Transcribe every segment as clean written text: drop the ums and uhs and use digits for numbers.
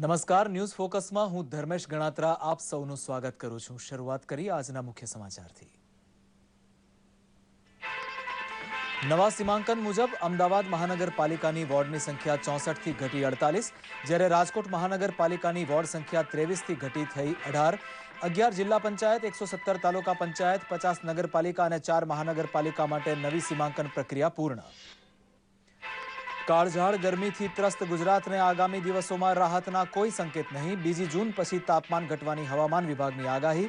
નમસ્કાર, ન્યૂઝ ફોકસમાં હું ધર્મેશ ગણાત્રા આપ સૌનું સ્વાગત કરું છું। શરૂઆત કરી આજના મુખ્ય સમાચારથી। નવા સીમાંકન મુજબ અમદાવાદ મહાનગરપાલિકાની વોર્ડની સંખ્યા 64 થી ઘટી 48, જ્યારે રાજકોટ મહાનગરપાલિકાની વોર્ડ સંખ્યા 23 થી ઘટી થઈ 18। 11 જિલ્લા પંચાયત, 117 તાલુકા પંચાયત, 50 નગરપાલિકા અને 4 મહાનગરપાલિકા માટે નવી સીમાંકન પ્રક્રિયા પૂર્ણ। કાળઝાળ ગરમીથી ત્રસ્ત ગુજરાતને આગામી દિવસોમાં રાહતના કોઈ સંકેત નહીં। 2 જૂન પછી તાપમાન ઘટવાની હવામાન વિભાગની આગાહી।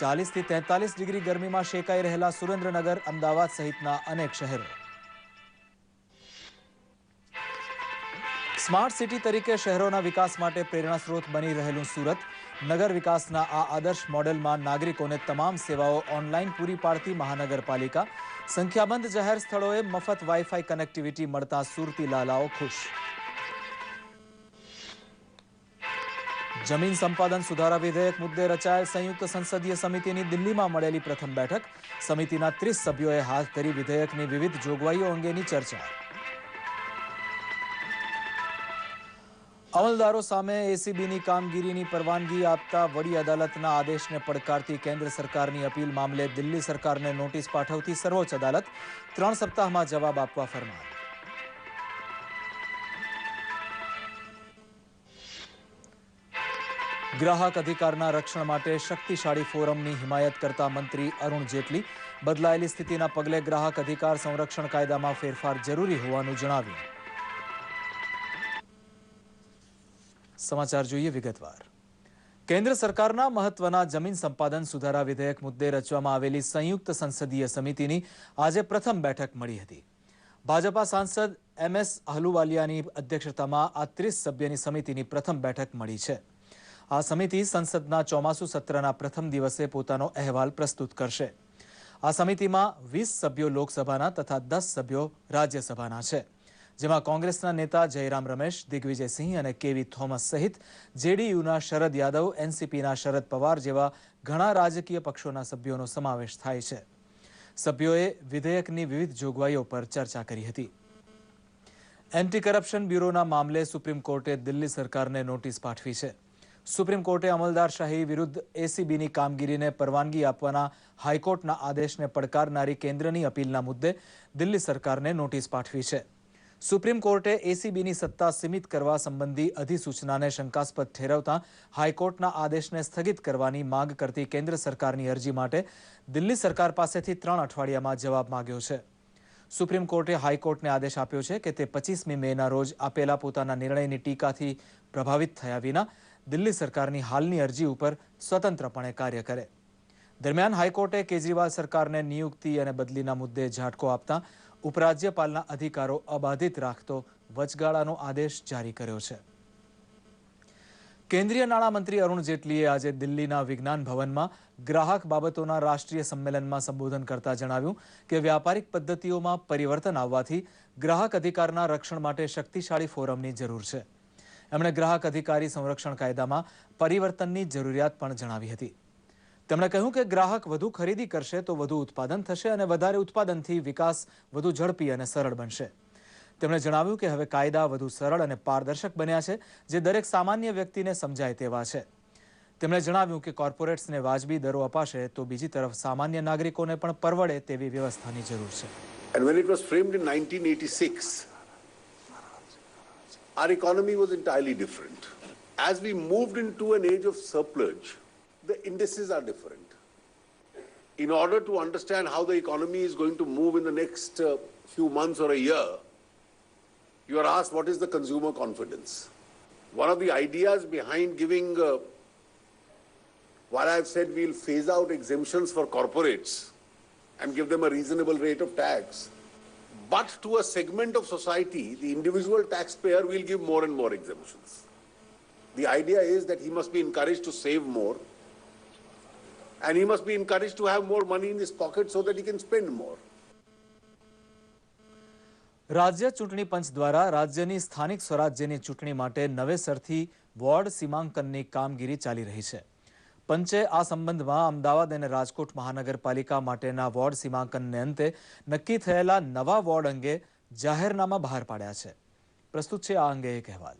40 થી 43 ડિગ્રી ગરમીમાં શેકાઈ રહેલા સુરેન્દ્રનગર, અમદાવાદ સહિતના અનેક શહેરો। સ્માર્ટ સિટી તરીકે શહેરોના વિકાસ માટે પ્રેરણા સ્ત્રોત બની રહેલું સુરત। નગર વિકાસના આ આદર્શ મોડેલમાં નાગરિકોને તમામ સેવાઓ ઓનલાઈન પૂરી પાડતી મહાનગરપાલિકા। સંખ્યાબંધ જાહેર સ્થળોએ મફત વાઈફાઈ કનેક્ટિવિટી મળતા સુરતી લાલાઓ ખુશ। જમીન સંપાદન સુધારા વિધેયક મુદ્દે રચાયેલ સંયુક્ત સંસદીય સમિતિની દિલ્હીમાં મળેલી પ્રથમ બેઠક। સમિતિના 30 સભ્યોએ હાથ ધરી વિધેયકની વિવિધ જોગવાઈઓ અંગેની ચર્ચા। અમલદારો સામે એસીબીની કામગીરીની પરવાનગી આપતા વડી અદાલતના આદેશને પડકારતી કેન્દ્ર સરકારની અપીલ મામલે દિલ્હી સરકારને નોટિસ પાઠવતી સર્વોચ્ચ અદાલત। 3 સપ્તાહમાં જવાબ આપવા ફરમાન। ગ્રાહક અધિકારના રક્ષણ માટે શક્તિશાળી ફોરમની હિમાયત કરતા મંત્રી અરુણ જેટલી। બદલાયેલી સ્થિતિના પગલે ગ્રાહક અધિકાર સંરક્ષણ કાયદામાં ફેરફાર જરૂરી હોવાનું જણાવ્યું। સમાચાર જોઈએ વિગતવાર। કેન્દ્ર સરકારના મહત્વના જમીન સંપાદન સુધારા વિધેયક મુદ્દે રચવામાં આવેલી સંયુક્ત સંસદીય સમિતિની આજે પ્રથમ બેઠક મળી હતી। ભાજપા સાંસદ MS અહલુવાલિયાની અધ્યક્ષતામાં આ 30 સભ્યની સમિતિની પ્રથમ બેઠક મળી છે। આ સમિતિ સંસદના ચોમાસુ સત્રના પ્રથમ દિવસે પોતાનો અહેવાલ પ્રસ્તુત કરશે। આ સમિતિમાં 20 સભ્યો લોકસભાના તથા 10 સભ્યો રાજ્યસભાના છે, જેમાં કોંગ્રેસના નેતા જયરામ રમેશ, દિગ્વિજયસિંહ અને કેવી થોમસ સહિત જેડીયુના શરદ યાદવ, એનસીપીના શરદ પવાર જેવા ઘણા રાજકીય પક્ષોના સભ્યોનો સમાવેશ થાય છે। સભ્યોએ વિધેયકની વિવિધ જોગવાઈઓ પર ચર્ચા કરી હતી। એન્ટી કરપ્શન બ્યુરોના મામલે સુપ્રીમ કોર્ટે દિલ્હી સરકારને નોટિસ પાઠવી છે। સુપ્રીમ કોર્ટે અમલદારશાહી વિરુદ્ધ એસીબીની કામગીરીને પરવાનગી આપવાના હાઈકોર્ટના આદેશને પડકારનારી કેન્દ્રની અપીલના મુદ્દે દિલ્હી સરકારને નોટિસ પાઠવી છે। સુપ્રીમ કોર્ટે એસીબીની સત્તા સીમિત કરવા સંબંધી અધિસૂચનાને શંકાસ્પદ ઠેરવતા હાઈકોર્ટના આદેશને સ્થગિત કરવાની માંગ કરતી કેન્દ્ર સરકારની અરજી માટે દિલ્હી સરકાર પાસેથી 3 અઠવાડિયામાં જવાબ માંગ્યો છે। સુપ્રીમ કોર્ટે હાઈકોર્ટને આદેશ આપ્યો છે કે તે 25મી મેના રોજ આપેલા પોતાના નિર્ણયની ટીકાથી પ્રભાવિત થયા વિના દિલ્હી સરકારની હાલની અરજી ઉપર સ્વતંત્રપણે કાર્ય કરે। દરમિયાન હાઈકોર્ટે કેજરીવાલ સરકારને નિયુક્તિ અને બદલીના મુદ્દે ઝાટકો આપતા ઉપરાજ્યપાલના અધિકારો અબાધિત રાખતો વચગાળાનો આદેશ જારી કર્યો છે। કેન્દ્રીય નાણામંત્રી અરુણ જેટલીએ આજે દિલ્હીના વિજ્ઞાન ભવનમાં ગ્રાહક બાબતોના રાષ્ટ્રીય સંમેલનમાં સંબોધન કરતા જણાવ્યું કે વ્યાપારિક પદ્ધતિઓમાં પરિવર્તન આવવાથી ગ્રાહક અધિકારના રક્ષણ માટે શક્તિશાળી ફોરમની જરૂર છે। એમણે ગ્રાહક અધિકારી સંરક્ષણ કાયદામાં પરિવર્તનની જરૂરિયાત પણ જણાવી હતી। તેમણે કહ્યું કે ગ્રાહક વધુ ખરીદી કરશે તો વધુ ઉત્પાદન થશે અને વધારે ઉત્પાદનથી વિકાસ વધુ ઝડપી અને સરળ બનશે। તેમણે જણાવ્યું કે હવે કાયદા વધુ સરળ અને પારદર્શક બન્યા છે, જે દરેક સામાન્ય વ્યક્તિને સમજાય તેવા છે। તેમણે જણાવ્યું કે કોર્પોરેટ્સને વાજબી દરો અપાશે તો બીજી તરફ સામાન્ય નાગરિકોને પણ પરવડે તેવી વ્યવસ્થાની જરૂર છે। And when it was framed in 1986, our economy was entirely different. As we moved into an age of surplus, the indices are different. In order to understand how the economy is going to move in the next few months or a year, you are asked what is the consumer confidence. One of the ideas behind giving, while I have said we'll phase out exemptions for corporates and give them a reasonable rate of tax, but to a segment of society, the individual taxpayer will give more and more exemptions. The idea is that he must be encouraged to save more, and he must be encouraged to have more money in his pocket so that he can spend more. રાજ્ય ચૂંટણી પંચ દ્વારા રાજ્યની સ્થાનિક સ્વરાજ્યની ચૂંટણી માટે નવેસરથી ward સીમાંકનની કામગીરી ચાલી રહી છે। પંચે આ સંબંધમાં અમદાવાદ અને રાજકોટ મહાનગરપાલિકા માટેના વોર્ડ સીમાંકનને અંતે નક્કી થયેલા નવા વોર્ડ અંગે જાહેરનામા બહાર પાડ્યા છે। પ્રસ્તુત છે આ અંગે એક અહેવાલ।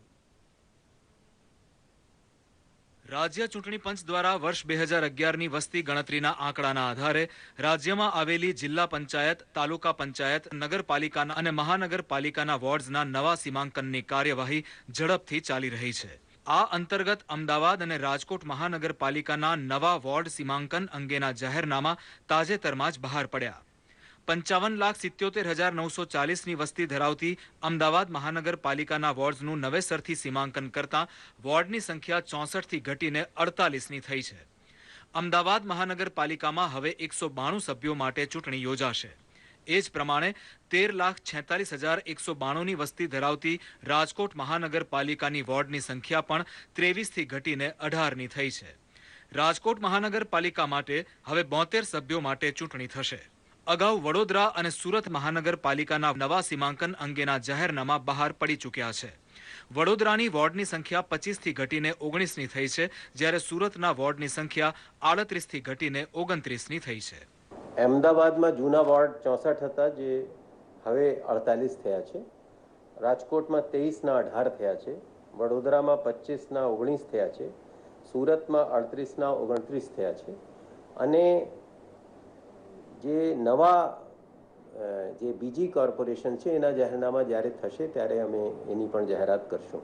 રાજ્ય ચૂંટણી પંચ દ્વારા વર્ષ 2011ની વસ્તી ગણતરીના આંકડાના આધારે રાજ્યમાં આવેલી જિલ્લા પંચાયત, તાલુકા પંચાયત, નગરપાલિકાના અને મહાનગરપાલિકાના વોર્ડ્સના નવા સીમાંકનની કાર્યવાહી ઝડપથી ચાલી રહી છે. આ અંતર્ગત અમદાવાદ અને રાજકોટ મહાનગરપાલિકાના નવા વોર્ડ સીમાંકન અંગેના જાહેરનામા તાજેતરમાં જ બહાર પડ્યા. 55,77,940ની વસ્તી ધરાવતી અમદાવાદ મહાનગરપાલિકાના વોર્ડ્સનું નવેસરથી સીમાંકન કરતા વોર્ડની સંખ્યા 64થી ઘટીને 48ની થઈ છે. અમદાવાદ મહાનગરપાલિકામાં હવે 192 સભ્યો માટે ચૂંટણી યોજાશે. એ જ પ્રમાણે 13,46,192ની વસ્તી ધરાવતી રાજકોટ મહાનગરપાલિકાની વોર્ડની સંખ્યા પણ 23થી ઘટીને 18ની થઈ છે. રાજકોટ મહાનગરપાલિકા માટે હવે 72 સભ્યો માટે ચૂંટણી થશે. અગાઉ વડોદરા અને સુરત મહાનગરપાલિકાના નવા સીમાંકન અંગેના જાહેરનામા બહાર પડી ચૂક્યા છે. વડોદરાની વોર્ડની સંખ્યા 25થી ઘટીને 19ની થઈ છે, જ્યારે સુરતના વોર્ડની સંખ્યા 38થી ઘટીને 29ની થઈ છે. અમદાવાદમાં જૂના વોર્ડ 64 હતા, જે હવે 48 થયા છે. રાજકોટમાં 23ના 18 થયા છે. વડોદરામાં 25ના 19 થયા છે. સુરતમાં 38ના 29 થયા છે. અને જે નવા જે બીજી કોર્પોરેશન છે એના જાહેરનામા જ્યારે થશે ત્યારે અમે એની પણ જાહેરાત કરશું.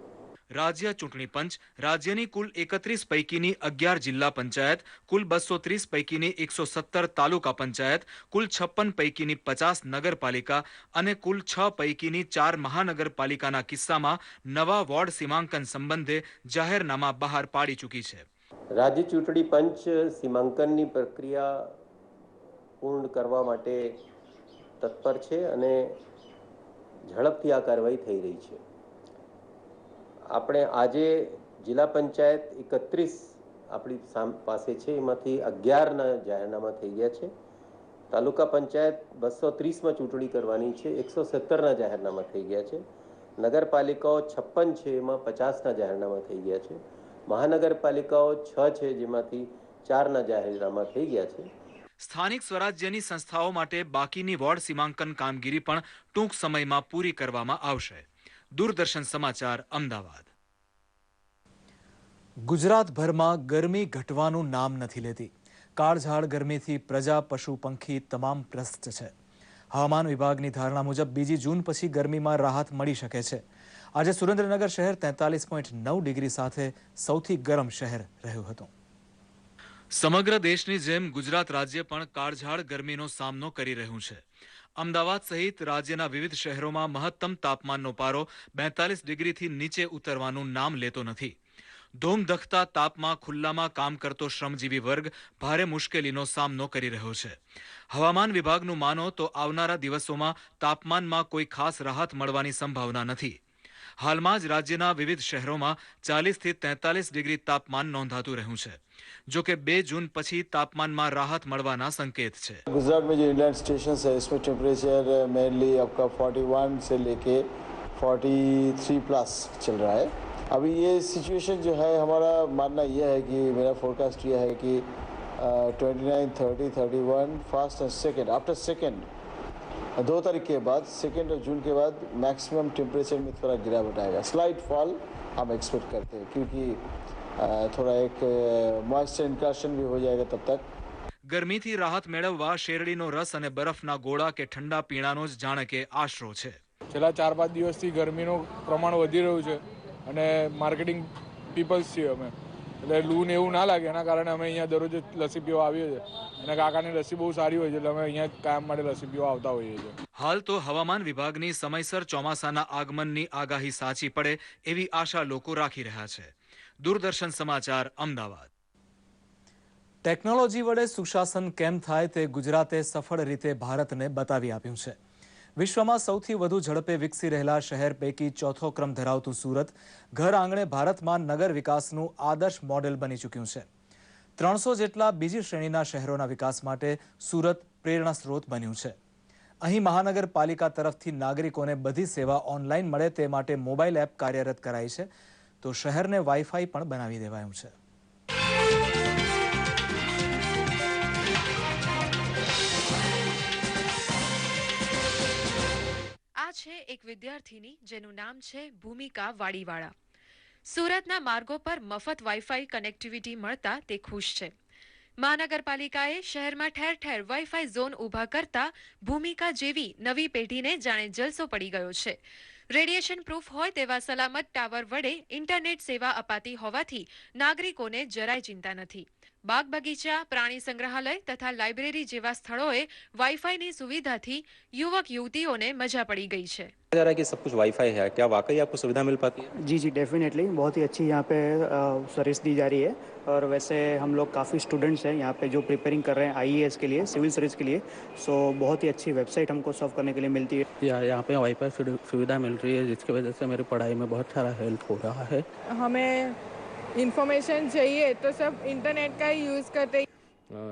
રાજ્ય ચૂંટણી પંચ રાજ્યની કુલ 31 પૈકીની 11 જિલ્લા પંચાયત, કુલ 230 પૈકીની 117 તાલુકા પંચાયત, કુલ 56 પૈકીની 50 નગરપાલિકા અને કુલ 6 પૈકીની 4 મહાનગરપાલિકાના કિસ્સામાં નવા વોર્ડ સીમાંકન સંબંધે જાહેરનામા બહાર પાડી ચૂકી છે. રાજ્ય ચૂંટણી પંચ સીમાંકનની પ્રક્રિયા પૂર્ણ કરવા માટે તત્પર છે અને ઝડપથી આ કાર્યવાહી થઈ રહી છે. આપણે આજે જિલ્લા પંચાયત 31 આપણી પાસે છે, એમાંથી 11ના જાહેરનામા થઈ ગયા છે. તાલુકા પંચાયત 230માં ચૂંટણી કરવાની છે, 117ના જાહેરનામા થઈ ગયા છે. નગરપાલિકાઓ 56 છે, એમાં 50ના જાહેરનામા થઈ ગયા છે. મહાનગરપાલિકાઓ 6 છે, જેમાંથી 4ના જાહેરનામા થઈ ગયા છે. સ્થાનિક સ્વરાજ્યની સંસ્થાઓ માટે બાકીની વોર્ડ સીમાંકન કામગીરી પણ ટૂંક સમયમાં પૂરી કરવામાં આવશે. દૂરદર્શન સમાચાર, અમદાવાદ. ગુજરાતભરમાં ગરમી ઘટવાનું નામ નથી લેતી. કાળઝાળ ગરમીથી પ્રજા, પશુ, પંખી તમામ ત્રસ્ત છે. હવામાન વિભાગની ધારણા મુજબ બીજી જૂન પછી ગરમીમાં રાહત મળી શકે છે. આજે સુરેન્દ્રનગર શહેર 43.9 ડિગ્રી સાથે સૌથી ગરમ શહેર રહ્યું હતું. સમગ્ર દેશની જેમ ગુજરાત રાજ્ય પણ કાળઝાળ ગરમીનો સામનો કરી રહ્યું છે. અમદાવાદ સહિત રાજ્યના વિવિધ શહેરોમાં મહત્તમ તાપમાનનો પારો 42 ડિગ્રીથી નીચે ઉતરવાનું નામ લેતો નથી. ધોમધખતા તાપમાં ખુલ્લામાં કામ કરતો શ્રમજીવી વર્ગ ભારે મુશ્કેલીનો સામનો કરી રહ્યો છે. હવામાન વિભાગનું માનો તો આવનારા દિવસોમાં તાપમાનમાં કોઈ ખાસ રાહત મળવાની સંભાવના નથી. હાલમાં જ રાજ્યના વિવિધ શહેરોમાં 40થી 43 ડિગ્રી તાપમાન નોંધાતું રહ્યું છે. जो कि 2 जून પછી તાપમાનમાં રાહત મળવાના સંકેત છે. गुजरात में जो इंलैंड स्टेशन है इसमें टेम्परेचर मेनली आपका 41 से लेके 43 प्लस चल रहा है. अभी ये सिचुएशन जो है, हमारा मानना यह है कि मेरा फोरकास्ट यह है कि 29, 30, 31 first and second, after second 2 तारीख के बाद, 2 जून के बाद मैक्सिमम टेम्परेचर में थोड़ा गिरावट आएगा. स्लाइट फॉल हम एक्सपेक्ट करते हैं, क्योंकि थोड़ा एक मॉइस्चर इनकर्शन भी हो जाएगा तब तक. ગરમીથી રાહત મેળવવા શેરડીનો રસ અને બરફના ગોળા કે ઠંડા પીણાનો જ જાણે કે આશરો છે. છેલ્લા 4-5 દિવસથી ગરમીનું પ્રમાણ વધી રહ્યું છે અને માર્કેટિંગ પીપલ્સ છીએ અમે, એટલે લૂ ને એવું ના લાગે એના કારણે અમે અહીંયા દરરોજ લસ્સી પીવા આવીએ છીએ. અને કાકાની લસ્સી બહુ સારી હોય છે, એટલે અમે અહીંયા કાયમ માટે લસ્સી પીવા આવતા હોઈએ છીએ. હાલ તો હવામાન વિભાગની સમયસર ચોમાસાના આગમનની આગાહી સાચી પડે એવી આશા લોકો રાખી રહ્યા છે. દૂરદર્શન સમાચાર, અમદાવાદ. ટેકનોલોજી વડે સુશાસન કેમ થાય તે ગુજરાતે સફળ રીતે ભારતને બતાવી આપ્યું છે. વિશ્વમાં સૌથી વધુ ઝડપે વિકસી રહેલા શહેર પૈકી ચોથો ક્રમ ધરાવતું સુરત ઘર આંગણે ભારતમાં નગર વિકાસનું આદર્શ મોડેલ બની ચૂક્યું છે. 300 જેટલા બીજી શ્રેણીના શહેરોના વિકાસ માટે સુરત પ્રેરણા સ્ત્રોત બન્યું છે. અહીં મહાનગરપાલિકા તરફથી નાગરિકોને બધી સેવા ઓનલાઈન મળે તે માટે મોબાઈલ એપ કાર્યરત કરાઈ છે, તો શહેરને વાઈફાઈ પણ બનાવી દેવાયું છે. આ છે એક વિદ્યાર્થીની જેનું નામ છે ભૂમિકા વાડીવાળા. સુરતના માર્ગો પર મફત વાઈફાઈ કનેક્ટિવિટી મળતા તે ખુશ છે. મહાનગરપાલિકાએ શહેરમાં ઠેર ઠેર વાઈફાઈ ઝોન ઊભા કરતા ભૂમિકા જેવી નવી પેઢીને જાણે જલસો પડી ગયો છે. રેડિયેશન પ્રૂફ હોય તેવા સલામત ટાવર વડે ઇન્ટરનેટ સેવા અપાતી હોવાથી નાગરિકોને જરાય ચિંતા નથી. બાગ બગીચા, પ્રાણી સંગ્રહાલય તથા લાઇબ્રેરી જેવા સ્થળોએ વાઈફાઈની સુવિધાથી યુવક યુવતીઓને મજા પડી ગઈ છે. जा रहा है कि सब कुछ वाईफाई है, क्या वाकई आपको सुविधा मिल पाती है? जी जी डेफिनेटली बहुत ही अच्छी यहाँ पे सर्विस दी जा रही है और वैसे हम लोग काफ़ी स्टूडेंट्स हैं यहाँ पे जो प्रिपेयरिंग कर रहे हैं आईएएस के लिए, सिविल सर्विस के लिए. सो बहुत ही अच्छी वेबसाइट हमको सर्व करने के लिए मिलती है. यहाँ पे वाईफाई सुविधा मिल रही है जिसकी वजह से मेरी पढ़ाई में बहुत सारा हेल्प हो रहा है. हमें इंफॉर्मेशन चाहिए तो सब इंटरनेट का ही यूज़ करते हैं.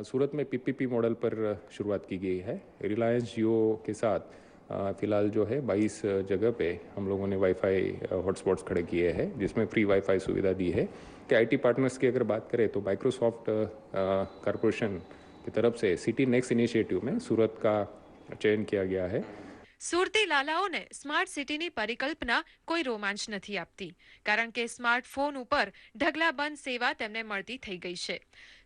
सूरत में पीपीपी मॉडल पर शुरुआत की गई है. रिलायंस जियो के साथ फ़िलहाल जो है 22 जगह पे हम लोगों ने वाईफाई हॉटस्पॉट्स खड़े किए हैं जिसमें फ्री वाईफाई सुविधा दी है. कि आईटी पार्टनर्स की अगर बात करें तो माइक्रोसॉफ्ट कॉरपोरेशन की तरफ से सिटी नेक्स्ट इनिशिएटिव में सूरत का चयन किया गया है. સુરતી લાલાઓને સ્માર્ટ સિટીની પરિકલ્પના કોઈ રોમાંચ નથી આપતી, કારણ કે સ્માર્ટફોન ઉપર ઢગલાબંધ સેવા તેમને મળતી થઈ ગઈ છે.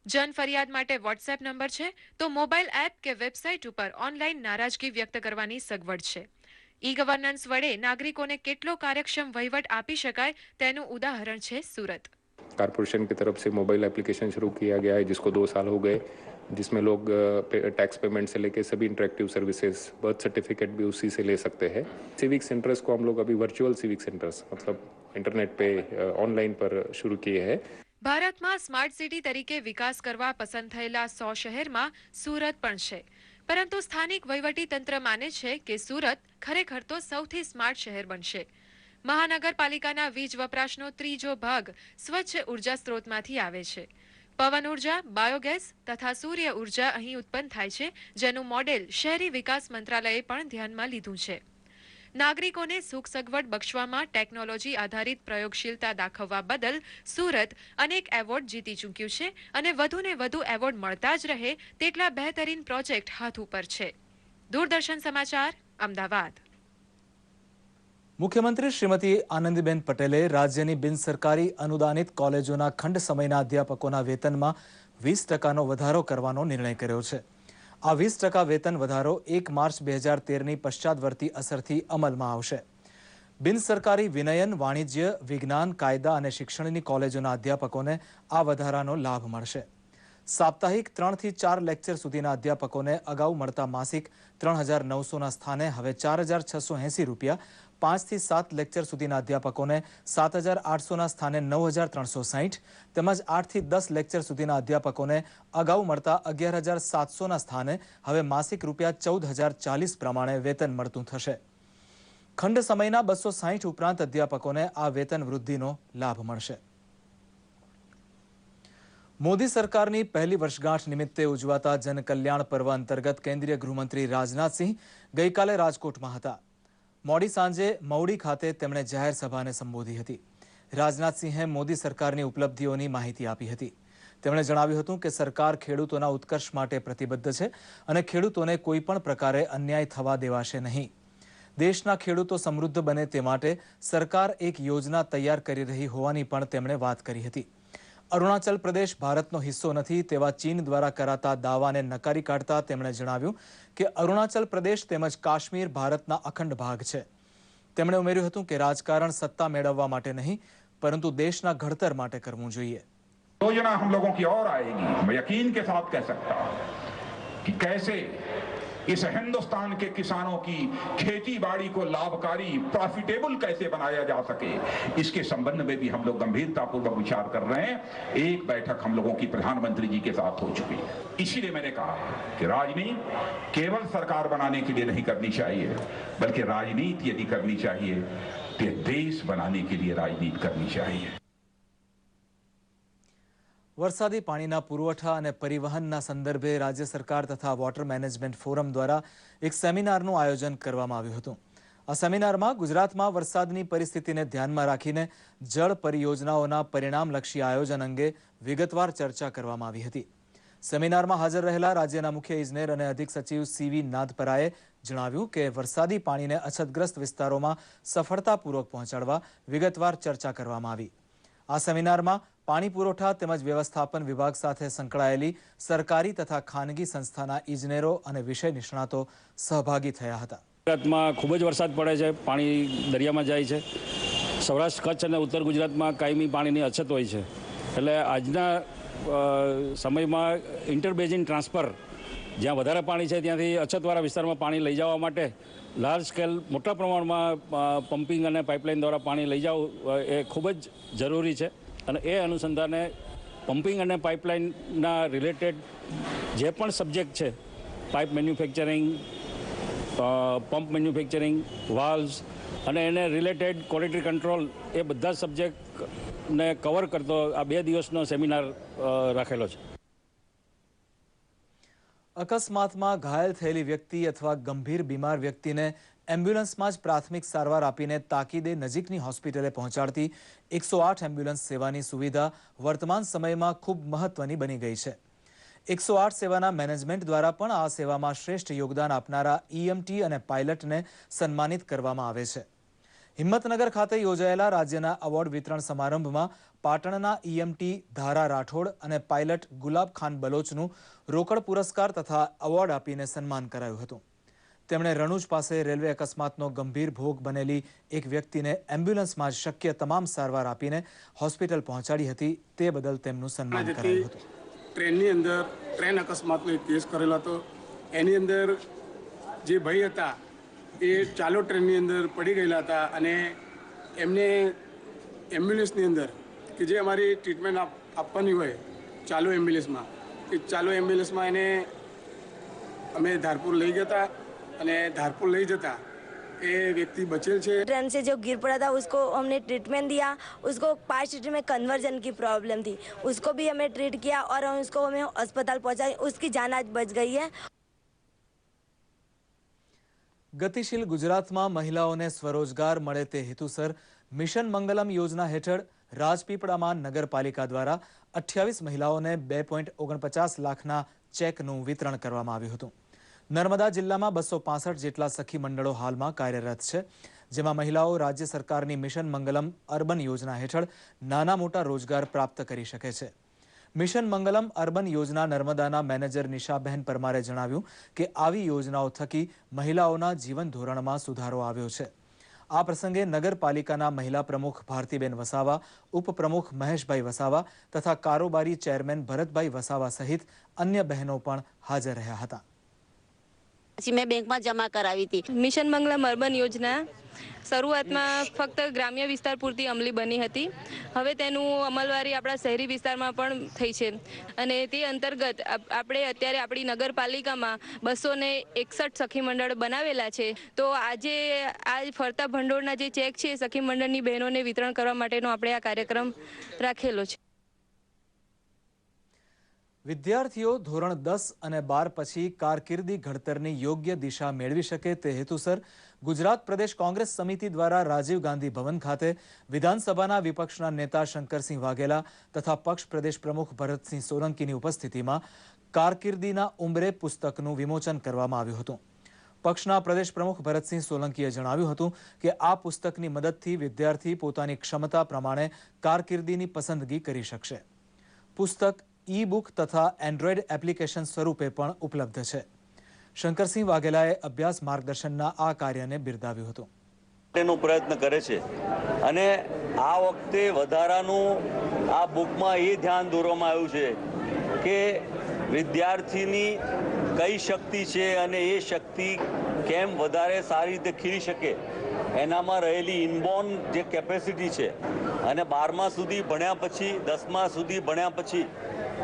જન ફરિયાદ માટે વોટ્સએપ નંબર છે તો મોબાઈલ એપ કે વેબસાઇટ ઉપર ઓનલાઈન નારાજગી વ્યક્ત કરવાની સગવડ છે. ઈ ગવર્નન્સ વડે નાગરિકોને કેટલો કાર્યક્ષમ વહીવટ આપી શકાય તેનું ઉદાહરણ છે સુરત. कॉरपोरेशन की तरफ से मोबाइल एप्लीकेशन शुरू किया गया है जिसको 2 साल हो गए, जिसमें लोग टैक्स पेमेंट से लेके सभी इंटरेक्टिव सर्विसेज, बर्थ सर्टिफिकेट भी उसी से ले सकते हैं. सिविक सेंटर्स को हम लोग अभी वर्चुअल सिविक सेंटर्स मतलब इंटरनेट पे ऑनलाइन पर शुरू किए हैं. ભારતમાં સ્માર્ટ સિટી તરીકે વિકાસ કરવા પસંદ થયેલા 100 શહેરમાં સુરત પણ છે. પરંતુ સ્થાનિક વહીવટી તંત્ર માને છે કે સુરત ખરેખર તો સૌથી સ્માર્ટ શહેર બનશે. મહાનગરપાલિકાના વીજ વપરાશનો ત્રીજો ભાગ સ્વચ્છ ઉર્જા સ્ત્રોતમાંથી આવે છે. પવન ઉર્જા, બાયોગેસ તથા સૂર્ય ઉર્જા અહીં ઉત્પન્ન થાય છે, જેનું મોડેલ શહેરી વિકાસ મંત્રાલયે પણ ધ્યાનમાં લીધું છે. નાગરિકોને સુખ સગવડ બક્ષવામાં ટેકનોલોજી આધારિત પ્રયોગશીલતા દાખવવા બદલ સુરત અનેક એવોર્ડ જીતી ચૂક્યું છે અને વધુને વધુ એવોર્ડ મળતા જ રહે તેટલા બહેતરીન પ્રોજેક્ટ હાથ ઉપર છે. દૂરદર્શન સમાચાર, અમદાવાદ. મુખ્યમંત્રી શ્રીમતી આનંદીબેન પટેલે રાજ્યની બિન સરકારી અનુદાનિત કોલેજોના ખંડ સમયના અધ્યાપકોના વેતનમાં 20% વધારો કરવાનો નિર્ણય કર્યો છે. આ 20% વેતન વધારો 1 માર્ચ 2013ની પશ્ચાતવર્તી અસરથી અમલમાં આવશે. બિન સરકારી વિનયન, વાણિજ્ય, વિજ્ઞાન, કાયદા અને શિક્ષણની કોલેજોના અધ્યાપકોને આ વધારાનો લાભ મળશે. સાપ્તાહિક 3 થી 4 લેક્ચર સુધીના અધ્યાપકોને અગાઉ મળતા માસિક 3,900ના સ્થાને હવે 4,680 રૂપિયા, 5 થી 7 લેક્ચર સુધીના અધ્યાપકોને 7,800ના સ્થાને 9,360 તેમજ 8 થી 10 લેક્ચર સુધીના અધ્યાપકોને અગાઉ મળતા 11,700ના સ્થાને હવે માસિક રૂપિયા 14,040 પ્રમાણે વેતન મળતું થશે. ખંડ સમયના 260 ઉપરાંત અધ્યાપકોને આ વેતન વૃદ્ધિનો લાભ મળશે. મોદી સરકારની પહેલી વર્ષગાંઠ નિમિત્તે ઉજવાતા જનકલ્યાણ પર્વ અંતર્ગત કેન્દ્રીય ગૃહમંત્રી રાજનાથસિંહ ગઈકાલે રાજકોટમાં હતા. મોડી સાંજે મવડી ખાતે તેમણે જાહેર સભાને સંબોધી હતી. રાજનાથસિંહે મોદી સરકારની ઉપલબ્ધિઓની માહિતી આપી હતી. તેમણે જણાવ્યું હતું કે સરકાર ખેડૂતોના ઉત્કર્ષ માટે પ્રતિબદ્ધ છે અને ખેડૂતોને કોઈ પણ પ્રકારે અન્યાય થવા દેવાશે નહીં. દેશના ખેડૂતો સમૃદ્ધ બને તે માટે સરકાર એક યોજના તૈયાર કરી રહી હોવાની પણ તેમણે વાત કરી હતી. અરુણાચલ પ્રદેશ ભારતનો હિસ્સો નથી તેવા ચીન દ્વારા કરાતા દાવાને નકારી કાઢતા તેમણે જણાવ્યું કે અરુણાચલ પ્રદેશ તેમજ કાશ્મીર ભારતના અખંડ ભાગ છે. તેમણે ઉમેર્યું હતું કે રાજકારણ સત્તા મેળવવા માટે નહીં પરંતુ દેશના ઘડતર માટે કરવું જોઈએ. योजना हम लोगों की और आएगी. मैं यकीन के साथ कह सकता हूं कि कैसे इस हिंदुस्तान के किसानों की खेती बाड़ी को लाभकारी, प्रॉफिटेबल कैसे बनाया जा सके, इसके संबंध में भी हम लोग गंभीरतापूर्वक विचार कर रहे हैं. एक बैठक हम लोगों की प्रधानमंत्री जी के साथ हो चुकी है. इसीलिए मैंने कहा कि राजनीति केवल सरकार बनाने के लिए नहीं करनी चाहिए, बल्कि राजनीति यदि करनी चाहिए तो देश बनाने के लिए राजनीति करनी चाहिए. વરસાદી પાણીના પુરવઠા અને પરિવહનના સંદર્ભે રાજ્ય સરકાર તથા વોટર મેનેજમેન્ટ ફોરમ દ્વારા એક સેમિનારનું આયોજન કરવામાં આવ્યું હતું. આ સેમિનારમાં ગુજરાતમાં વરસાદની પરિસ્થિતિને ધ્યાનમાં રાખીને જળ પરિયોજનાઓના પરિણામલક્ષી આયોજન અંગે વિગતવાર ચર્ચા કરવામાં આવી હતી. સેમિનારમાં હાજર રહેલા રાજ્યના મુખ્ય ઇજનેર અને અધિક સચિવ સીવી નાદપરાએ જણાવ્યું કે વરસાદી પાણીને અછતગ્રસ્ત વિસ્તારોમાં સફળતાપૂર્વક પહોંચાડવા વિગતવાર ચર્ચા કરવામાં આવી. આ સેમિનારમાં પાણી પુરવઠા તેમજ વ્યવસ્થાપન વિભાગ સાથે સંકળાયેલી સરકારી તથા ખાનગી સંસ્થાના ઇજનેરો અને વિષય નિષ્ણાતો સહભાગી થયા હતા. ગુજરાતમાં ખૂબ જ વરસાદ પડે છે, પાણી દરિયામાં જાય છે. સૌરાષ્ટ્ર, કચ્છ અને ઉત્તર ગુજરાતમાં કાયમી પાણીની અછત હોય છે. એટલે આજના સમયમાં ઇન્ટરબેઝિન ટ્રાન્સફર, જ્યાં વધારે પાણી છે ત્યાંથી અછતવાળા વિસ્તારમાં પાણી લઈ જવા માટે લાર્જ સ્કેલ મોટા પ્રમાણમાં પમ્પિંગ અને પાઇપલાઇન દ્વારા પાણી લઈ જવું એ ખૂબ જ જરૂરી છે. અને એ અનુસંધાને પમ્પિંગ અને પાઇપલાઇનના રિલેટેડ જે પણ સબ્જેક્ટ છે, પાઇપ મેન્યુફેક્ચરિંગ, પંપ મેન્યુફેક્ચરિંગ, વાલ્વ્સ અને એને રિલેટેડ ક્વોલિટી કંટ્રોલ, એ બધા સબ્જેક્ટને કવર કરતો આ 2 દિવસનો સેમિનાર રાખેલો છે. અકસ્માતમાં ઘાયલ થયેલી વ્યક્તિ અથવા ગંભીર બીમાર વ્યક્તિને એમ્બ્યુલન્સમાં જ પ્રાથમિક સારવાર આપીને તાકીદે નજીકની હોસ્પિટલે પહોંચાડતી 108 એમ્બ્યુલન્સ સેવાની સુવિધા વર્તમાન સમયમાં ખૂબ મહત્વની બની ગઈ છે. 108 સેવાના મેનેજમેન્ટ દ્વારા પણ આ સેવામાં શ્રેષ્ઠ યોગદાન આપનારા ઈએમટી અને પાયલટને સન્માનિત કરવામાં આવે છે. હિંમતનગર ખાતે યોજાયેલા રાજ્યના એવોર્ડ વિતરણ સમારંભમાં પાટણના ઈએમટી ધારા રાઠોડ અને પાયલટ ગુલાબ ખાન બલોચનું રોકડ પુરસ્કાર તથા એવોર્ડ આપીને સન્માન કરાયું હતું. તેમણે રણુજ પાસે રેલવે અકસ્માતનો ગંભીર ભોગ બનેલી એક વ્યક્તિને એમ્બ્યુલન્સમાં શક્ય તમામ સારવાર આપીને હોસ્પિટલ પહોંચાડી હતી. તે બદલ તેમનું સન્માન કરાયું હતું. ટ્રેનની અંદર ટ્રેન અકસ્માતનો એક કેસ કરેલો હતો. એની અંદર જે ભાઈ હતા એ ચાલો ટ્રેનની અંદર પડી ગયેલા હતા અને એમને એમ્બ્યુલન્સની અંદર કે જે અમારી ટ્રીટમેન્ટ આપવાની હોય ચાલો એમ્બ્યુલન્સમાં, એ ચાલો એમ્બ્યુલન્સમાં એને અમે ધારપુર લઈ ગયા અને ધાरपुर ले जाता ये व्यक्ति बचे थे। ट्रेन से जो गिर पड़ा था उसको हमने ट्रीटमेंट दिया, उसको 5 सीटर में कन्वर्जन की प्रॉब्लम थी, उसको भी हमें ट्रीट किया और उसको हमें अस्पताल पहुंचाई, उसकी जान आज बच गई है। ગતિશીલ ગુજરાતમાં મહિલાઓને સ્વરોજગાર મળે તે હેતુસર મિશન મંગલમ યોજના હેઠળ રાજપીપળામાં નગરપાલિકા દ્વારા 28 મહિલાઓને 2.49 લાખના ચેકનું વિતરણ કરવામાં આવ્યું હતું. નર્મદા જિલ્લામાં 265 જેટલા સખી મંડળો હાલમાં કાર્યરત છે, જેમાં મહિલાઓ રાજ્ય સરકારની મિશન મંગલમ અર્બન યોજના હેઠળ નાના મોટા રોજગાર પ્રાપ્ત કરી શકે છે. મિશન મંગલમ અર્બન યોજના નર્મદાના મેનેજર નિશાબહેન પરમારે જણાવ્યું કે આવી યોજનાઓ થકી મહિલાઓના જીવન ધોરણમાં સુધારો આવ્યો છે. આ પ્રસંગે નગરપાલિકાના મહિલા પ્રમુખ ભારતીબેન વસાવા, ઉપપ્રમુખ મહેશભાઈ વસાવા તથા કારોબારી ચેરમેન ભરતભાઈ વસાવા સહિત અન્ય બહેનો પણ હાજર રહ્યા હતા. મેં બેંકમાં જમા કરાવી હતી. મિશન મંગલમ અર્બન યોજના શરૂઆતમાં ફક્ત ગ્રામ્ય વિસ્તાર પૂરતી અમલી બની હતી. હવે તેનું અમલવારી આપણા શહેરી વિસ્તારમાં પણ થઈ છે અને તે અંતર્ગત આપણે અત્યારે આપણી નગરપાલિકામાં 261 સખી મંડળ બનાવેલા છે. તો આજે આ ફરતા ભંડોળના જે ચેક છે સખી મંડળની બહેનોને વિતરણ કરવા માટેનો આપણે આ કાર્યક્રમ રાખેલો છે. વિદ્યાર્થીઓ ધોરણ 10 અને 12 પછી કારકિર્દી ઘડતરની યોગ્ય દિશા મેળવી શકે તે હેતુસર ગુજરાત પ્રદેશ કોંગ્રેસ સમિતિ દ્વારા રાજીવ ગાંધી ભવન ખાતે વિધાનસભાના વિપક્ષના નેતા શંકરસિંહ વાઘેલા તથા પક્ષ પ્રદેશ પ્રમુખ ભરતસિંહ સોલંકીની ઉપસ્થિતિમાં કારકિર્દીના ઉંબરે પુસ્તકનું વિમોચન કરવામાં આવ્યું હતું. પક્ષના પ્રદેશ પ્રમુખ ભરતસિંહ સોલંકીએ જણાવ્યું હતું કે આ પુસ્તકની મદદથી વિદ્યાર્થી પોતાની ક્ષમતા પ્રમાણે કારકિર્દીની પસંદગી કરી શકશે. પુસ્તક ઈ બુક તથા એન્ડ્રોઇડ એપ્લિકેશન સ્વરૂપે પણ ઉપલબ્ધ છે. શંકરસિંહ વાઘેલાએ અભ્યાસ માર્ગદર્શનના આ કાર્યને બિરદાવ્યું હતું. તેનો પ્રયત્ન કરે છે અને આ વખતે વધારાનું આ બુકમાં એ ધ્યાન દોરવામાં આવ્યું છે કે વિદ્યાર્થીની કઈ શક્તિ છે અને એ શક્તિ કેમ વધારે સારી રીતે ખીલી શકે, એનામાં રહેલી ઇનબોર્ન જે કેપેસિટી છે અને 12મા સુધી ભણ્યા પછી 10મા સુધી ભણ્યા પછી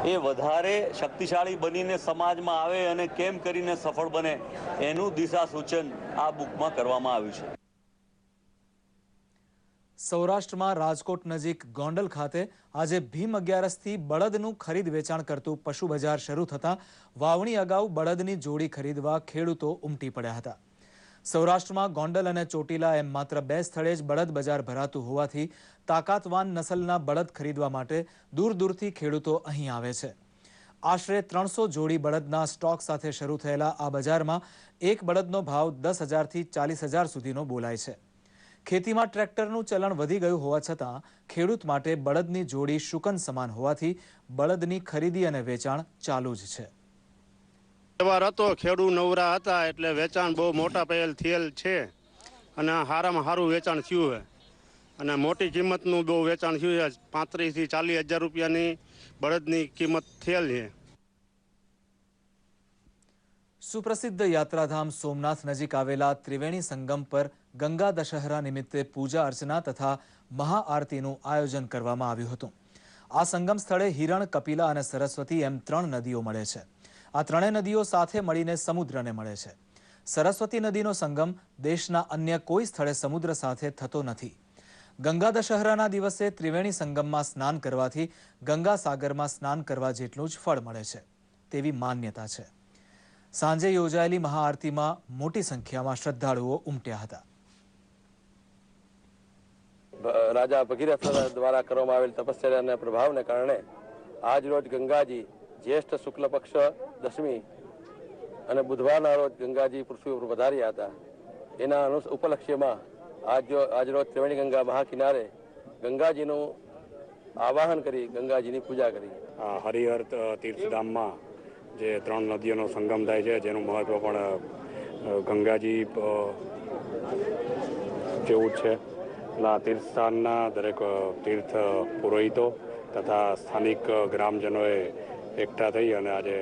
એ વધારે શક્તિશાળી બનીને સમાજમાં આવે અને કેમ કરીને સફળ બને એનું દિશા સૂચન આ બુકમાં કરવામાં આવ્યું છે. સૌરાષ્ટ્રમાં રાજકોટ નજીક ગોંડલ ખાતે આજે ભીમ 11થી બળદનું ખરીદ વેચાણ કરતું પશુ બજાર શરૂ થતાં વાવણી અગાઉ બળદની જોડી ખરીદવા ખેડૂતો ઉમટી પડ્યા હતા. સૌરાષ્ટ્રમાં ગોંડલ અને ચોટીલા એમ માત્ર 2 સ્થળે જ બળદ બજાર ભરાતું હોવાથી તાકાતવાન નસલના બળદ ખરીદવા માટે દૂર દૂરથી ખેડૂતો અહીં આવે છે. આશરે 300 જોડી બળદના સ્ટોક સાથે શરૂ થયેલા આ બજારમાં એક બળદનો ભાવ 10,000 થી 40,000 સુધીનો બોલાય છે. ખેતીમાં ટ્રેક્ટરનું ચલણ વધી ગયું હોવા છતાં ખેડૂત માટે બળદની જોડી શુકન સમાન હોવાથી બળદની ખરીદી અને વેચાણ ચાલુ જ છે. તહેવાર હતો, ખેડૂત નવરા હતા એટલે વેચાણ બહુ મોટા પાયે થયેલ છે અને સારામાં સારું વેચાણ થયું છે અને મોટી કિંમતનું બહુ વેચાણ થયું છે. 35,000 થી 40,000 રૂપિયાની બળદની કિંમત થયેલ છે. સુપ્રસિદ્ધ યાત્રાધામ સોમનાથ નજીક આવેલા ત્રિવેણી સંગમ પર ગંગા દશહરા નિમિત્તે પૂજા અર્ચના તથા મહાઆરતીનું આયોજન કરવામાં આવ્યું હતું. આ સંગમ સ્થળે હિરણ, કપિલા અને સરસ્વતી એમ 3 નદીઓ મળે છે. આ ત્રણેય નદીઓ સાથે મળીને સમુદ્રને મળે છે. સરસ્વતી નદીનો સંગમ દેશના અન્ય કોઈ સ્થળે સમુદ્ર સાથે થતો નથી. ગંગા દશહરાના દિવસે ત્રિવેણી સંગમમાં સ્નાન કરવાથી ગંગા સાગરમાં સ્નાન કરવા જેટલું જ ફળ મળે છે તેવી માન્યતા છે. સાંજે યોજાયેલી મહાઆરતીમાં મોટી સંખ્યામાં શ્રદ્ધાળુઓ ઉમટ્યા હતા. રાજા ભગીરથ દ્વારા કરવામાં આવેલ તપશ્ચર્યાના પ્રભાવને કારણે આજ રોજ ગંગાજી જ્યેષ્ઠ શુક્લ પક્ષ દશમી અને બુધવારના રોજ ગંગાજી પૃથ્વી ઉપર વધાર્યા હતા. એના ઉપલક્ષ્યમાં આજ રોજ ત્રિવેણી ગંગા મહાકિનારે ગંગાજીનું આવાહન કરી ગંગાજીની પૂજા કરી. હરિહર તીર્થધામમાં જે 3 નદીઓનો સંગમ થાય છે જેનું મહત્વ પણ ગંગાજી જેવું જ છે. તીર્થસ્થાનના દરેક તીર્થ પુરોહિતો તથા સ્થાનિક ગ્રામજનોએ એકઠા થઈ અને આજે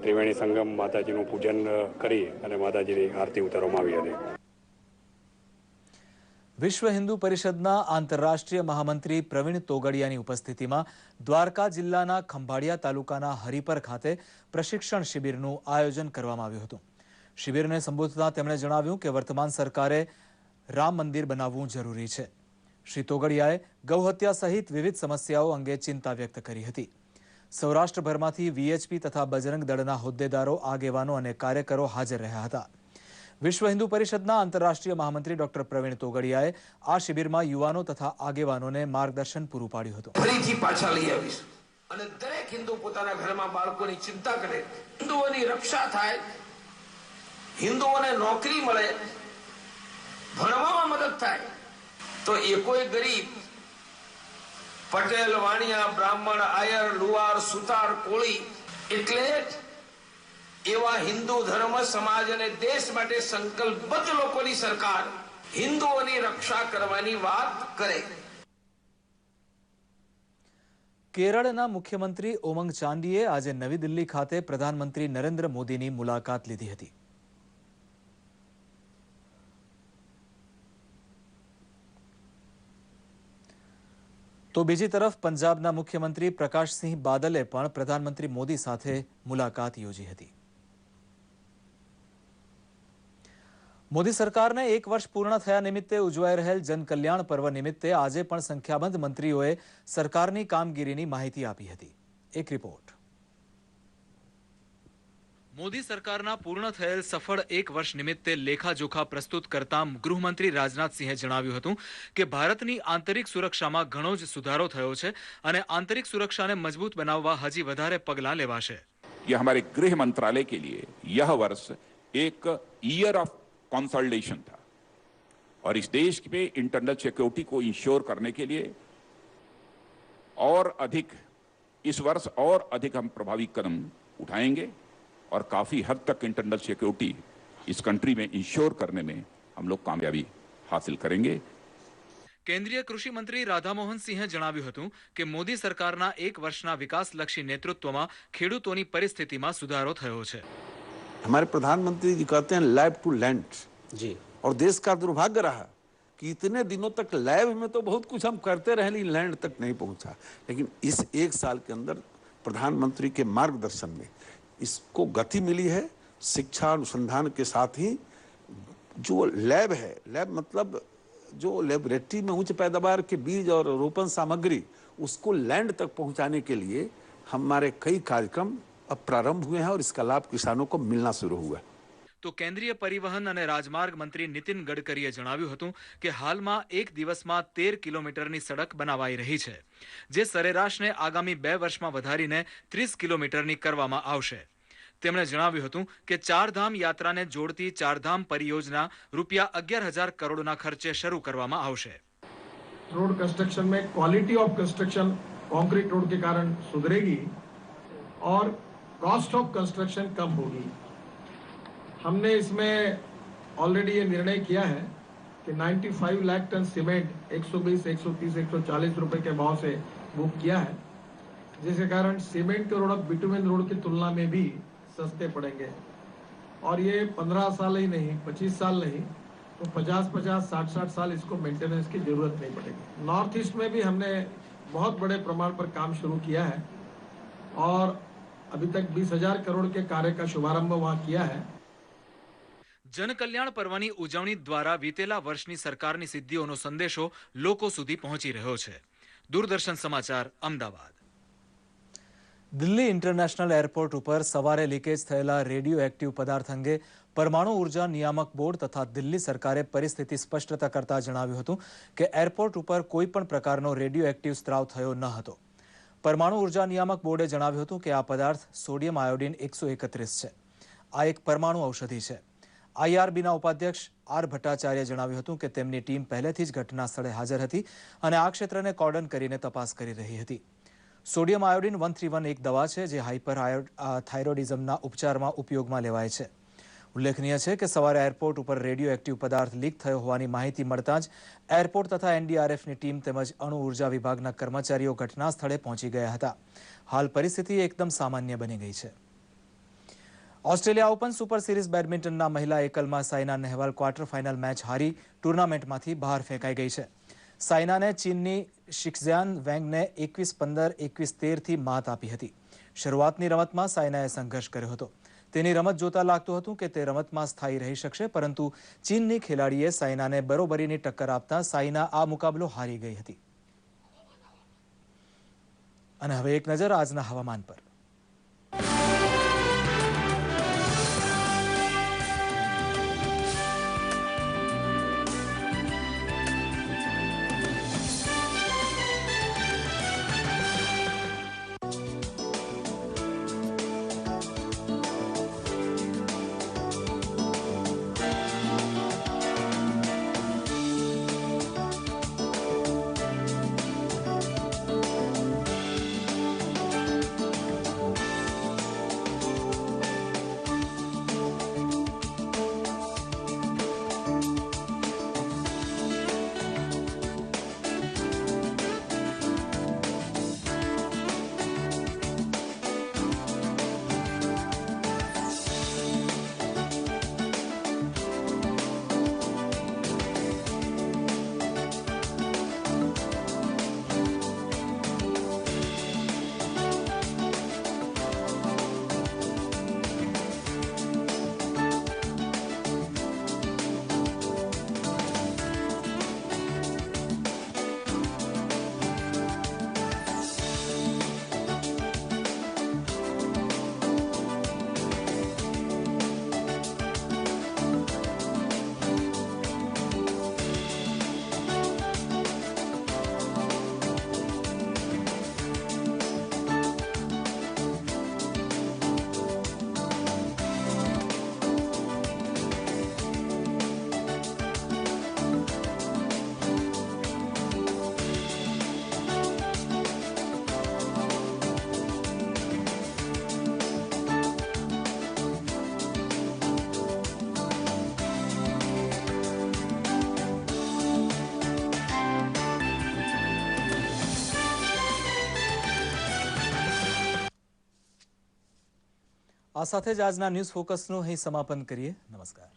ત્રિવેણી સંગમ માતાજીનું પૂજન કરી અને માતાજીની આરતી ઉતારવામાં આવી હતી. વિશ્વ હિન્દુ પરિષદના આંતરરાષ્ટ્રીય મહામંત્રી પ્રવીણ તોગડિયાની ઉપસ્થિતિમાં દ્વારકા જિલ્લાના ખંભાળિયા તાલુકાના હરિપર ખાતે પ્રશિક્ષણ શિબિરનું આયોજન કરવામાં આવ્યું હતું. શિબિરને સંબોધતા તેમણે જણાવ્યું કે વર્તમાન સરકારે રામ મંદિર બનાવવું જરૂરી છે. શ્રી તોગડિયાએ ગૌહત્યા સહિત વિવિધ સમસ્યાઓ અંગે ચિંતા વ્યક્ત કરી હતી. સૌરાષ્ટ્રભરમાંથી વીએચપી તથા બજરંગ દળના હોદ્દેદારો, આગેવાનો અને કાર્યકરો હાજર રહ્યા હતા. વિશ્વ હિન્દુ પરિષદના આંતરરાષ્ટ્રીય મહામંત્રી ડોક્ટર પ્રવીણ તોગડિયાએ આ શિબિરમાં યુવાનો તથા આગેવાનોને માર્ગદર્શન પૂરું પાડ્યું હતું. ફરીથી પાછા લઈ આવીશ અને દરેક હિન્દુ પોતાના ઘરમાં બાળકોની ચિંતા કરે, હિન્દુઓની રક્ષા થાય, હિન્દુઓને નોકરી મળે, ભણવામાં મદદ થાય તો એ કોઈ ગરીબ પટેલ, વાણિયા, બ્રાહ્મણ, આયર, લુહાર, સુતાર, કોળી એટલે એવા હિન્દુ ધર્મ, સમાજ અને દેશ માટે સંકલ્પબદ્ધ લોકોની સરકાર હિન્દુઓની રક્ષા કરવાની વાત કરે. કેરળના મુખ્યમંત્રી ઉમંગ ચાંડીએ આજે નવી દિલ્હી ખાતે પ્રધાનમંત્રી નરેન્દ્ર મોદીની મુલાકાત લીધી હતી. તો બીજી તરફ પંજાબના મુખ્યમંત્રી પ્રકાશસિંહ બાદલે પણ પ્રધાનમંત્રી મોદી સાથે મુલાકાત યોજી હતી. મોદી સરકારને 1 વર્ષ પૂર્ણ થયા નિમિત્તે ઉજવાઈ રહેલ જનકલ્યાણ પર્વ નિમિત્તે આજે પણ સંખ્યાબંધ મંત્રીઓએ સરકારની કામગીરીની માહિતી આપી હતી. એક રિપોર્ટ. મોદી સરકારના પૂર્ણ થયેલ સફળ 1 વર્ષ નિમિત્તે લેખાજોખા પ્રસ્તુત કરતા ગૃહમંત્રી રાજનાથસિંહે જણાવ્યું હતું કે ભારતની આંતરિક સુરક્ષામાં ઘણો જ સુધારો થયો છે અને આંતરિક સુરક્ષાને મજબૂત બનાવવા હજી વધારે પગલાં લેવાશે. ये हमारे गृह मंत्रालय के लिए यह वर्ष एक ईयर ऑफ कंसोलिडेशन था और इस देश पे इंटरनल सिक्योरिटी को इंश्योर करने के लिए और अधिक इस वर्ष और अधिक हम प्रभावी कदम उठाएंगे और काफी हद तक इंटरनल सिक्योरिटी इस कंट्री में इंश्योर करने में हम लोग कामयाबी हासिल करेंगे. કેન્દ્રીય કૃષિ મંત્રી રાધામોહન સિંહે જણાવ્યું હતું કે મોદી સરકારના 1 વર્ષના વિકાસલક્ષી નેતૃત્વમાં ખેડૂતોની પરિસ્થિતિમાં સુધારો થયો છે. हमारे प्रधानमंत्री जी कहते हैं लैब टू लैंड जी, और देश का दुर्भाग्य रहा कि इतने दिनों तक लैब में तो बहुत कुछ हम करते रहे लेकिन लैंड तक नहीं पहुंचा. लेकिन इस 1 साल के अंदर प्रधानमंत्री के मार्गदर्शन में इसको गति मिली है. शिक्षा अनुसंधान के साथ ही जो लैब है, लैब मतलब जो लेबोरेटरी में उच्च पैदावार के बीज और रोपण सामग्री उसको लैंड तक पहुंचाने के लिए हमारे कई कार्यक्रम अब प्रारंभ हुए हैं और इसका लाभ किसानों को मिलना शुरू हुआ है. તો કેન્દ્રીય પરિવહન અને રાજમાર્ગ મંત્રી નીતિન ગડકરીએ જણાવ્યું હતું કે હાલમાં 1 દિવસમાં 13 કિલોમીટરની સડક બનાવાઈ રહી છે, જે સરેરાશને આગામી 2 વર્ષમાં વધારીને 30 કિલોમીટરની કરવામાં આવશે. તેમણે જણાવ્યું હતું કે ચારધામ યાત્રાને જોડતી ચારધામ પરિયોजना રૂપિયા 11,000 કરોડના ખર્ચે શરૂ કરવામાં આવશે. रोड कंस्ट्रक्शन में quality of construction concrete road के कारण सुधरेगी और कॉस्ट ऑफ कंस्ट्रक्शन कम होगी. हमने इसमें ऑलरेडी ये निर्णय किया है कि 95 लाख टन सीमेंट 120, 130, 140 रुपए के भाव से बुक किया है, जिसके कारण सीमेंट के रोड अब बिटुमेन रोड की तुलना में भी सस्ते पड़ेंगे. और ये 15 साल ही नहीं, 25 साल नहीं, तो 50-50, 60-60 साल इसको मेंटेनेंस की जरूरत नहीं पड़ेगी. नॉर्थ ईस्ट में भी हमने बहुत बड़े प्रमाण पर काम शुरू किया है और अभी तक 20,000 करोड़ के कार्य का शुभारंभ वहां किया है. જનકલ્યાણ પર્વની ઉજવણી દ્વારા વીતેલા વર્ષની સરકારની સિદ્ધિઓનો સંદેશો લોકો સુધી પહોંચી રહ્યો છે. દૂરદર્શન સમાચાર, અમદાવાદ. દિલ્હી ઇન્ટરનેશનલ એરપોર્ટ ઉપર સવારે લીકેજ થયેલા રેડિયો એક્ટિવ પદાર્થ અંગે પરમાણુ ઉર્જા નિયામક બોર્ડ તથા દિલ્હી સરકારે પરિસ્થિતિ સ્પષ્ટતા કરતા જણાવ્યું હતું કે એરપોર્ટ ઉપર કોઈ પણ પ્રકારનો રેડિયો એક્ટિવ સ્ત્રાવ થયો ન હતો. પરમાણુ ઉર્જા નિયામક બોર્ડે જણાવ્યું હતું કે આ પદાર્થ સોડિયમ આયોડિન 131 છે. આ એક પરમાણુ ઔષધિ છે. આઈઆરબીના ઉપાધ્યક્ષ આર ભટ્ટાચાર્યે જણાવ્યું હતું કે તેમની ટીમ પહેલેથી જ ઘટના સ્થળે હાજર હતી અને આ ક્ષેત્રને કોર્ડન કરીને તપાસ કરી રહી હતી. સોડિયમ આયોડિન 131 એક દવા છે જે હાઇપર થાઇરોઇડિઝમના ઉપચારમાં ઉપયોગમાં લેવાય છે. ઉલ્લેખનીય છે કે સવારે એરપોર્ટ ઉપર રેડિયો એક્ટિવ પદાર્થ લીક થયો હોવાની માહિતી મળતા જ એરપોર્ટ તથા એનડીઆરએફની ટીમ તેમજ અણુ ઉર્જા વિભાગના કર્મચારીઓ ઘટના સ્થળે પહોંચી ગયા હતા. હાલ પરિસ્થિતિ એકદમ સામાન્ય બની ગઈ છે. ઓસ્ટ્રેલિયા ઓપન સુપર સિરીઝ બેડમિન્ટનના મહિલા એકલમાં Saina Nehwal quarter final match હારી ટુર્નામેન્ટમાંથી બહાર ફેંકાઈ ગઈ છે. સાયનાને ચીનની શિક્ઝિયાન વેંગને 21-15, 21-13થી માત આપી હતી. શરૂઆતની રમતમાં સાયનાએ સંઘર્ષ કર્યો હતો. તેની રમત જોતા લાગતું હતું કે તે રમતમાં સ્થાયી રહી શકશે, પરંતુ ચીનની ખેલાડીએ સાયનાને બરોબરીની ટક્કર આપતા સાયના આ મુકાબલો હારી ગઈ હતી. અને હવે એક નજર આજના હવામાન પર. આ સાથે જ આજના ન્યૂઝ ફોકસનું અહીં સમાપન કરીએ. નમસ્કાર.